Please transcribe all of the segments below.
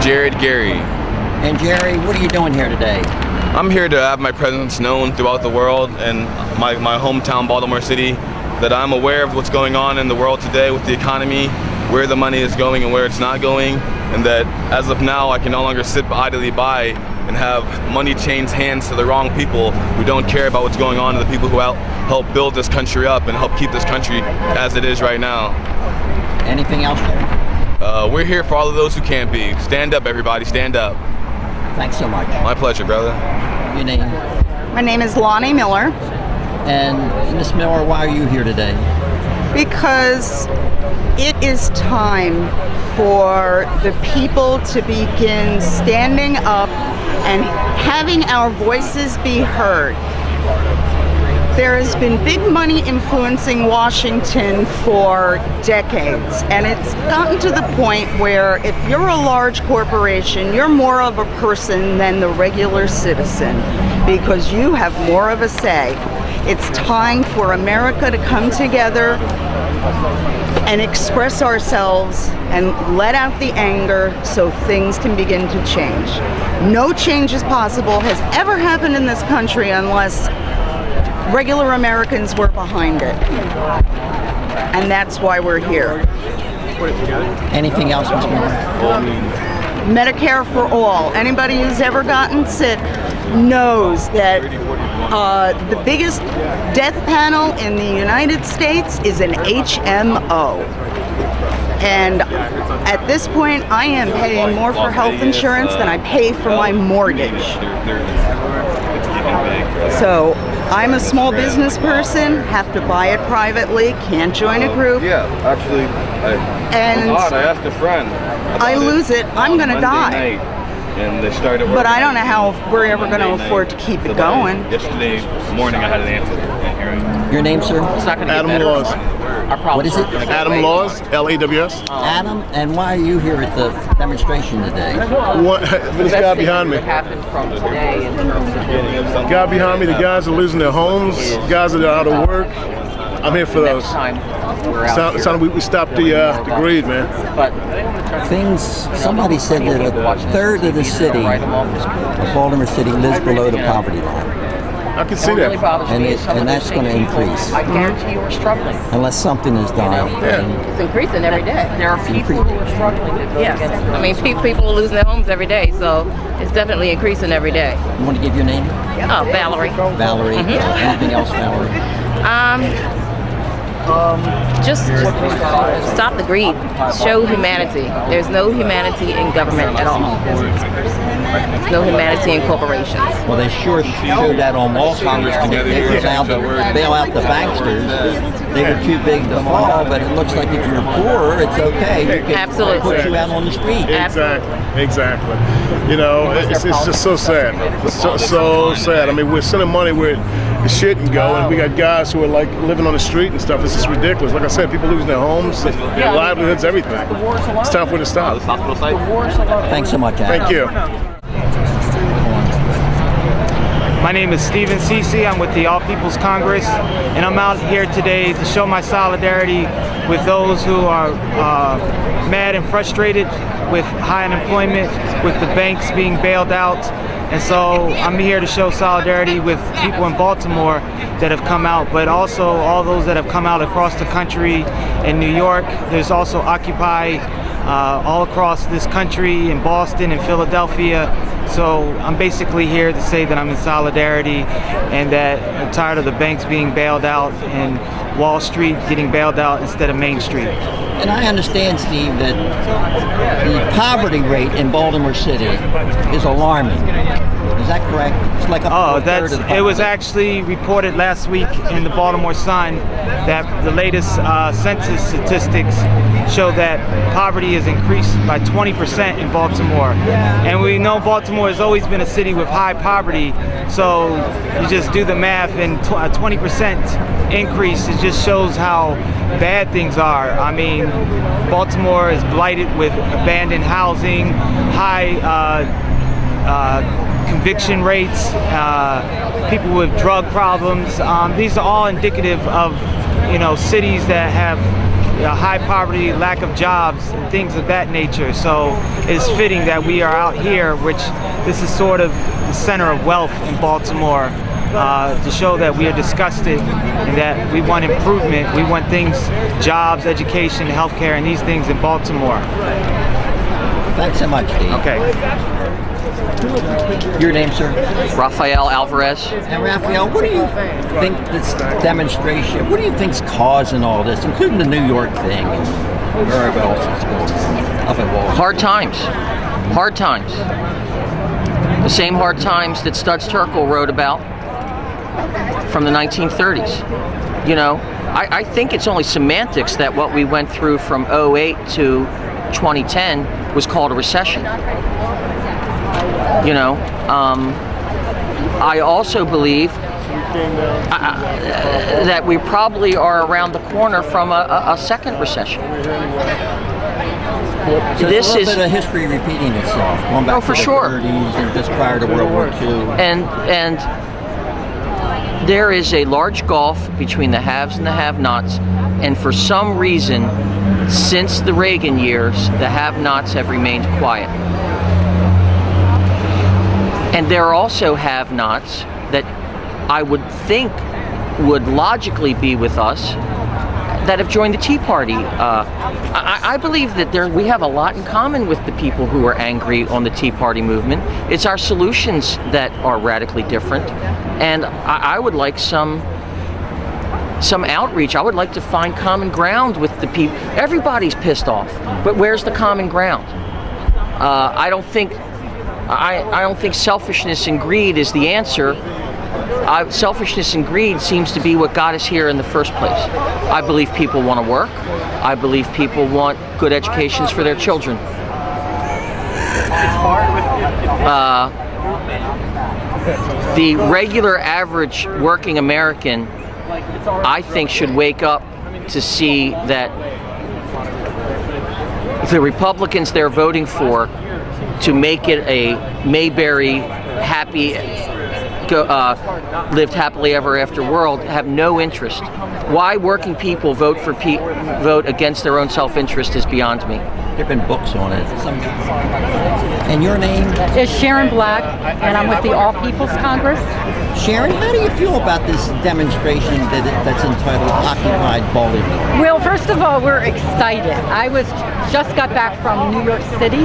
Jared Gary. And Jerry, what are you doing here today? I'm here to have my presence known throughout the world and my hometown, Baltimore City, that I'm aware of what's going on in the world today with the economy, where the money is going and where it's not going, and that as of now I can no longer sit idly by and have money change hands to the wrong people who don't care about what's going on to the people who help build this country up and help keep this country as it is right now. Anything else? We're here for all of those who can't be. Stand up, everybody, stand up. Thanks so much. My pleasure, brother. Your name? My name is Lonnie Miller. And Miss Miller, why are you here today? Because it is time for the people to begin standing up and having our voices be heard. There has been big money influencing Washington for decades, and it's gotten to the point where if you're a large corporation, you're more of a person than the regular citizen because you have more of a say. It's time for America to come together and express ourselves and let out the anger so things can begin to change. No change is possible, has ever happened in this country unless regular Americans were behind it. And that's why we're here. Anything else, Ms. Miller? Medicare for all. Anybody who's ever gotten sick knows that the biggest death panel in the United States is an HMO. And at this point, I am paying more for health insurance than I pay for my mortgage. So I'm a small business person, have to buy it privately, can't join a group. Yeah, actually, I asked a friend. I lose it, I'm going to die. And they started but I don't know how we're ever going to afford to keep it going. Yesterday morning I had an answer. Your name, sir? Adam Laws. What is it? Adam Laws, L-A-W-S. Adam, and why are you here at the demonstration today? This guy behind me. Guy behind me, the guys are losing their homes, guys that are out of work. I'm here for those. It's time we stop the greed, man. Somebody said that a third of the city, of Baltimore City, lives below the poverty line. I can see that. And that's going to increase. I guarantee you we're struggling. Unless something is done. It's increasing every day. There are people who are struggling to go against it. I mean, people are losing their homes every day, so it's definitely increasing every day. You want to give your name? Oh, Valerie. Valerie. Anything else, Valerie? Just stop the greed. Show humanity. There's no humanity in government at all. There's no humanity in corporations. Well, they sure showed that on Wall Street. They were out to bail out the banksters. They were too big to fall, but it looks like if you're poor, it's okay. Absolutely. Put you out on the street. Exactly. You know, it's just so sad. It's so sad. I mean, we're sending money where it shouldn't go, and we got guys who are like living on the street and stuff. It's just ridiculous. Like I said, people losing their homes, their livelihoods, everything. It's time for it to stop. Thanks so much, Adam. Thank you. My name is Stephen Cece. I'm with the All People's Congress, and I'm out here today to show my solidarity with those who are mad and frustrated with high unemployment, with the banks being bailed out. And so I'm here to show solidarity with people in Baltimore that have come out, but also all those that have come out across the country in New York. There's also Occupy all across this country, in Boston and Philadelphia. So I'm basically here to say that I'm in solidarity and that I'm tired of the banks being bailed out and Wall Street getting bailed out instead of Main Street. And I understand, Steve, that the poverty rate in Baltimore City is alarming. Is that correct? It's like a third of the it was actually reported last week in the Baltimore Sun that the latest census statistics show that poverty has increased by 20% in Baltimore. And we know Baltimore has always been a city with high poverty, so you just do the math, and a 20% increase, it just shows how bad things are. I mean, Baltimore is blighted with abandoned housing, high conviction rates, people with drug problems. These are all indicative of, cities that have high poverty, lack of jobs, and things of that nature. So it's fitting that we are out here, which this is sort of the center of wealth in Baltimore, to show that we are disgusted and that we want improvement. We want things, jobs, education, healthcare, and these things in Baltimore. Thanks so much, Steve. Okay. Your name, sir? Rafael Alvarez. And Raphael, what do you think this demonstration, what do you think's causing all this, including the New York thing and wherever else it's going up at Wall Street? Hard times. Hard times. The same hard times that Studs Terkel wrote about from the 1930s. You know, I think it's only semantics that what we went through from 08 to 2010 was called a recession. You know, I also believe that we probably are around the corner from a second recession. So this is a bit of history repeating itself, going back to the 30s and just prior to World War II. And there is a large gulf between the haves and the have-nots, and for some reason, since the Reagan years, the have-nots have remained quiet. And there are also have-nots that I would think would logically be with us that have joined the Tea Party. I believe that we have a lot in common with the people who are angry on the Tea Party movement. It's our solutions that are radically different. And I would like some outreach. I would like to find common ground with the people. Everybody's pissed off, but where's the common ground? I don't think selfishness and greed is the answer. Selfishness and greed seems to be what got us here in the first place. I believe people want to work. I believe people want good educations for their children. The regular average working American, I think, should wake up to see that the Republicans they're voting for to make it a Mayberry happy, lived happily ever after world have no interest. Why working people vote against their own self-interest is beyond me. There have been books on it. And your name? Is Sharon Black, and I'm with the All People's Congress. Sharon, how do you feel about this demonstration that's entitled Occupy Baltimore? Well, first of all, we're excited. I just got back from New York City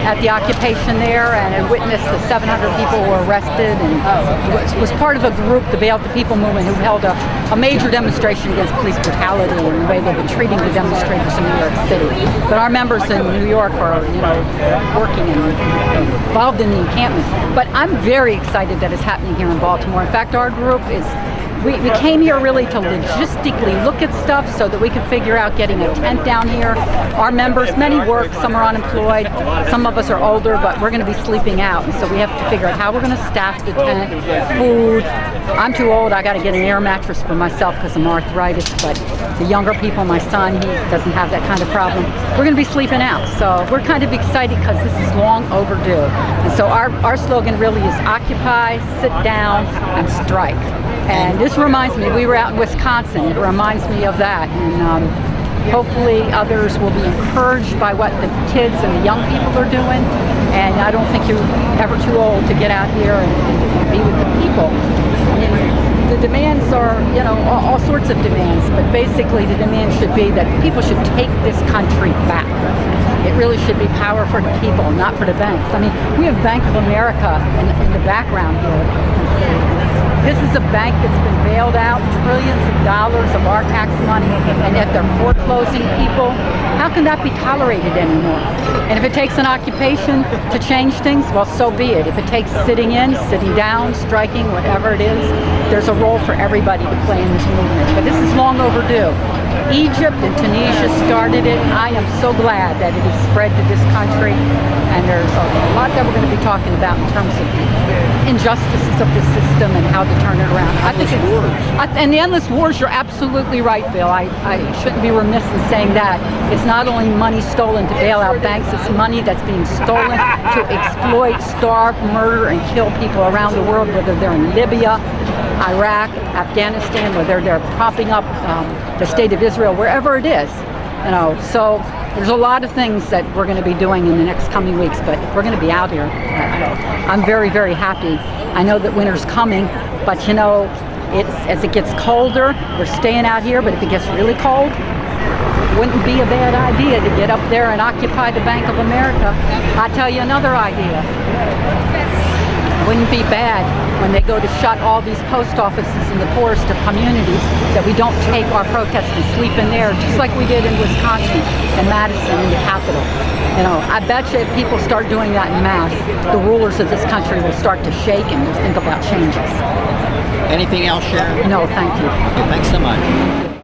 at the occupation there, and I witnessed the 700 people who were arrested, and was part of a group, the Bail Out the People movement, who held a major demonstration against police brutality and the way they've been treating the demonstrators in New York City. But our members in New York are, working and involved in the encampment. But I'm very excited that it's happening here in Baltimore. In fact, our group is, we came here really to logistically look at stuff so that we could figure out getting a tent down here. Our members, many work, some are unemployed, some of us are older, but we're going to be sleeping out. And so we have to figure out how we're going to staff the tent, food. I'm too old, I got to get an air mattress for myself because I'm arthritis, but the younger people, my son, he doesn't have that kind of problem. We're going to be sleeping out. So we're kind of excited because this is long overdue. And so our slogan really is occupy, sit down, and strike. And this reminds me, we were out in Wisconsin, it reminds me of that. And hopefully others will be encouraged by what the kids and the young people are doing. And I don't think you're ever too old to get out here and be with the people. I mean, the demands are, all sorts of demands, but basically the demand should be that people should take this country back. It really should be power for the people, not for the banks. I mean, we have Bank of America in the background here. This is a bank that's been bailed out, trillions of dollars of our tax money, and yet they're foreclosing people. How can that be tolerated anymore? And if it takes an occupation to change things, well, so be it. If it takes sitting in, sitting down, striking, whatever it is, there's a role for everybody to play in this movement. But this is long overdue. Egypt and Tunisia started it. I am so glad that it has spread to this country, and there's a lot that we're going to be talking about in terms of injustices of the system and how to turn it around. I think and the endless wars, you're absolutely right, Bill. I shouldn't be remiss in saying that. It's not only money stolen to bail out banks, it's money that's being stolen to exploit, starve, murder, and kill people around the world, whether they're in Libya, Iraq, Afghanistan, whether they're propping up the state of Israel, wherever it is. You know, so there's a lot of things that we're going to be doing in the next coming weeks, but we're going to be out here. I'm very, very happy. I know that winter's coming, but you know, as it gets colder, we're staying out here, but if it gets really cold, it wouldn't be a bad idea to get up there and occupy the Bank of America. I'll tell you another idea. Wouldn't be bad when they go to shut all these post offices in the poorest of communities that we don't take our protests and sleep in there, just like we did in Wisconsin and Madison in the Capitol. You know, I bet you if people start doing that en masse, the rulers of this country will start to shake and will think about changes. Anything else, Sharon? No, thank you. Okay, thanks so much.